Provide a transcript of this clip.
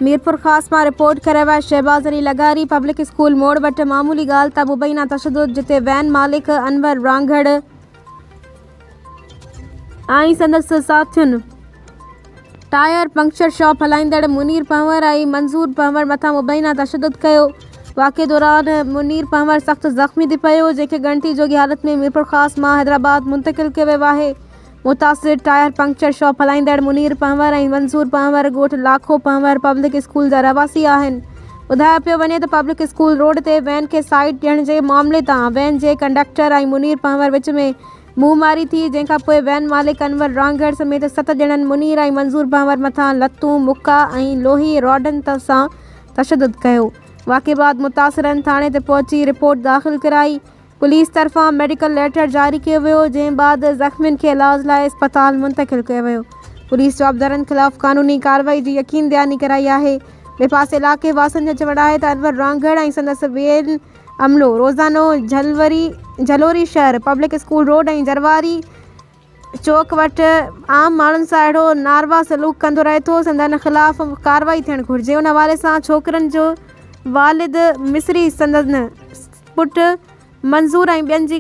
मीरपुर ख़ास मां रिपोर्ट करे विया शहबाज़ अली लगारी पब्लिक स्कूल मोड़ वटि मामूली ॻाल्हि त मुबैना तशद्दुद जिते वैन मालिक अनवर रांगड़ ऐं संदसि साथियुनि टायर पंक्चर शॉप हलाईंदड़ मुनीर पंवर ऐं मंज़ूर पंवर मथां मुबैना तशद्दुद कयो। वाक़े दौरान मुनीर पंवर सख़्तु ज़ख़्मी थी पियो, जंहिंखे गंटी जोगी हालत में मीरपुर ख़ास मां हैदराबाद मुंतक़िल कयो वियो आहे। मुतासिर टायर पंक्चर शॉप हलाईंदड़ मुनीर पंवर ऐं मंज़ूर पंवर ॻोठ लाखो पंवर पब्लिक स्कूल जा रवासी आहिनि। ॿुधायो पियो वञे त पब्लिक स्कूल रोड ते वैन खे साइड ॾियण जे मामले तां वैन जे कंडक्टर ऐं मुनीर पंवर विच में मुंहमारी थी, जंहिंखां पोइ वैन मालिक अनवर रांगड़ समेत 7 ॼणनि मुनीर ऐं मंज़ूर पंवर मथां लतूं मुक्का ऐं लोही रॉडनि सां तशद्दुद कयो। वाक़े बाद मुतासिरनि थाणे ते पहुची रिपोर्ट दाख़िल कराई। पुलिस तरफ़ां मेडिकल लेटर जारी कयो वियो, जंहिं बाद ज़ख़्मियुनि खे इलाज लाइ अस्पताल मुंतक़िल कयो वियो। पुलिस जवाबदारनि ख़िलाफ़ क़ानूनी कार्रवाई जी यकीन दयानी कराई आहे। ॿिए पासे इलाइक़े वासियुनि जो चवणु आहे त अनवर रांगड़ ऐं संदसि ॿियनि अमलो रोज़ानो झलोरी शहर पब्लिक स्कूल रोड ऐं जरवारी चौक वटि आम माण्हुनि सां अहिड़ो नारवा सलूक कंदो रहे थो। संदनि ख़िलाफ़ कार्रवाई थियणु घुरिजे। उन हवाले सां छोकिरनि जो वालिद मिस्री संदनि पुटु मंज़ूर ऐं ॿियनि जी